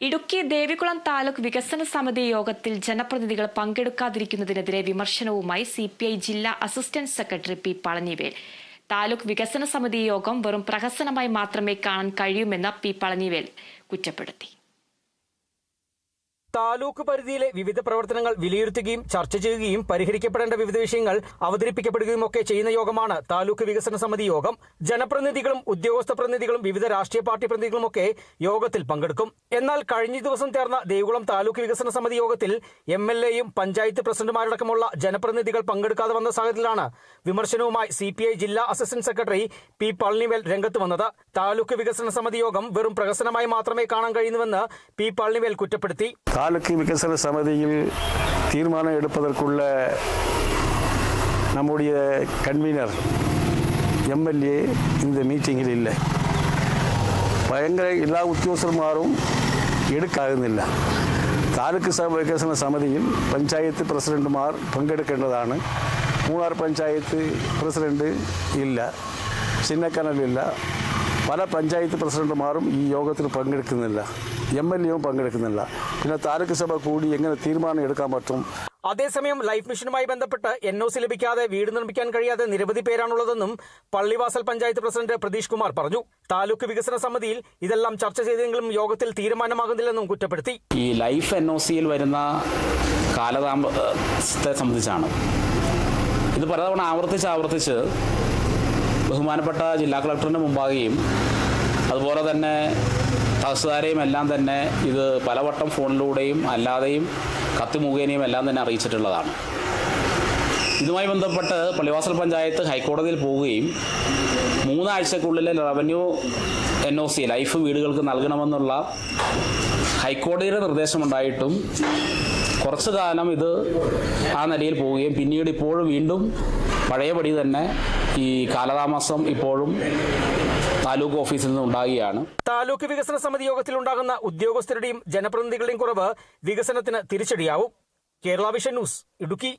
ഇടുക്കി ദേവികുളം താലൂക്ക് വികസന സമിതി യോഗത്തിൽ ജനപ്രതിനിധികൾ പങ്കെടുക്കാതിരിക്കുന്നതിനെതിരെ വിമർശനവുമായി സിപിഐ ജില്ലാ assistant secretary P Palanivel. Taluk വികസന സമിതി യോഗം വെറും പ്രഹസനമായി മാത്രമേ കാണാൻ കഴിയുമെന്ന് പി പളനിവേൽ കുറ്റപ്പെടുത്തി. താലൂക്ക് പരിധിയിലെ വിവിധ പ്രവർത്തനങ്ങൾ വിലയിരുത്തുകയും ചർച്ച ചെയ്യുകയും പരിഹരിക്കപ്പെടേണ്ട വിവിധ വിഷയങ്ങൾ അവതരിപ്പിക്കപ്പെടുകയും ഒക്കെ ചെയ്യുന്ന യോഗമാണ് താലൂക്ക് വികസന സമിതി യോഗം. ജനപ്രതിനിധികളും ഉദ്യോഗസ്ഥ പ്രതിനിധികളും വിവിധ രാഷ്ട്രീയ പാർട്ടി പ്രതിനിധികളുമൊക്കെ യോഗത്തിൽ പങ്കെടുക്കും. എന്നാൽ കഴിഞ്ഞ ദിവസം ചേർന്ന ദേവികുളം താലൂക്ക് വികസന സമിതി യോഗത്തിൽ MLAയും പഞ്ചായത്ത് പ്രസിഡന്റുമാരടക്കമുള്ള ജനപ്രതിനിധികൾ പങ്കെടുക്കാതെ വന്ന സാഹചര്യത്തിലാണ് വിമർശനവുമായി സിപിഐ ജില്ലാ അസിസ്റ്റന്റ് സെക്രട്ടറി പി പളനിവേൽ രംഗത്ത് വന്നത്. താലൂക്ക് വികസന സമിതി യോഗം വെറും പ്രഹസനമായി മാത്രമേ കാണാൻ കഴിയുന്നുവെന്ന് പി പളനിവേൽ കുറ്റപ്പെടുത്തി. താലൂക്ക് വികസന സമിതിയിൽ തീരുമാനം എടുപ്പதற்குள்ள நம்முடைய கன்வீனர் MLA இந்த மீட்டிங்கில் இல்லை. ഭയങ്കര എല്ലാ ഉദ്യോഗസ്ഥന്മാരും എടുക്കാകുന്നില്ല. താലൂക്ക് വികസന സമിതിയിൽ പഞ്ചായത്ത് പ്രസിഡന്റുമാർ പങ്കെടുക്കേണ്ടതാണ്. മൂന്നാർ പഞ്ചായത്ത് പ്രസിഡന്റ് ഇല്ല, ചിന്നക്കനലില്ല. പല പഞ്ചായത്ത് പ്രസിഡന്റുമാരും ഈ യോഗത്തിൽ പങ്കെടുക്കുന്നില്ല, MLAയും പങ്കെടുക്കുന്നില്ല. പിന്നെ താലൂക്ക് സഭ കൂടി എങ്ങനെ തീരുമാനം എടുക്കാൻ പറ്റും? അതേസമയം ലൈഫ് മിഷനുമായി ബന്ധപ്പെട്ട് NOC ലഭിക്കാതെ വീട് നിർമ്മിക്കാൻ കഴിയാതെ നിരവധി പേരാണുള്ളതെന്നും പള്ളിവാസൽ പഞ്ചായത്ത് പ്രസിഡന്റ് പ്രതീഷ് കുമാർ പറഞ്ഞു. താലൂക്ക് വികസന സമിതിയിൽ ഇതെല്ലാം ചർച്ച ചെയ്തെങ്കിലും യോഗത്തിൽ തീരുമാനമാകുന്നില്ലെന്നും കുറ്റപ്പെടുത്തി. ഈ ലൈഫ് NOCയിൽ വരുന്ന കാലതാമസത്തെ സംബന്ധിച്ചാണ് ഇത് പലതവണ ആവർത്തിച്ച് ബഹുമാനപ്പെട്ട ജില്ലാ കളക്ടറിന് മുമ്പാകെയും അതുപോലെ തന്നെ തഹസിൽദാരെയും എല്ലാം തന്നെ ഇത് പലവട്ടം ഫോണിലൂടെയും അല്ലാതെയും കത്ത് മുഖേനയും എല്ലാം തന്നെ അറിയിച്ചിട്ടുള്ളതാണ്. ഇതുമായി ബന്ധപ്പെട്ട് പള്ളിവാസൽ പഞ്ചായത്ത് ഹൈക്കോടതിയിൽ പോവുകയും 3 ആഴ്ചക്കുള്ളിൽ റവന്യൂ NOC ലൈഫ് വീടുകൾക്ക് നൽകണമെന്നുള്ള ഹൈക്കോടതിയുടെ നിർദ്ദേശമുണ്ടായിട്ടും കുറച്ചു കാലം ഇത് ആ നിലയിൽ പോവുകയും പിന്നീട് ഇപ്പോഴും വീണ്ടും പഴയപടി തന്നെ ഈ കാലതാമസം ഇപ്പോഴും താലൂക്ക് ഓഫീസിൽ നിന്ന് ഉണ്ടാകുകയാണ്. താലൂക്ക് വികസന സമിതി യോഗത്തിൽ ഉണ്ടാകുന്ന ഉദ്യോഗസ്ഥരുടെയും ജനപ്രതിനിധികളുടെയും കുറവ് വികസനത്തിന് തിരിച്ചടിയാവും. Kerala vision news, Idukki.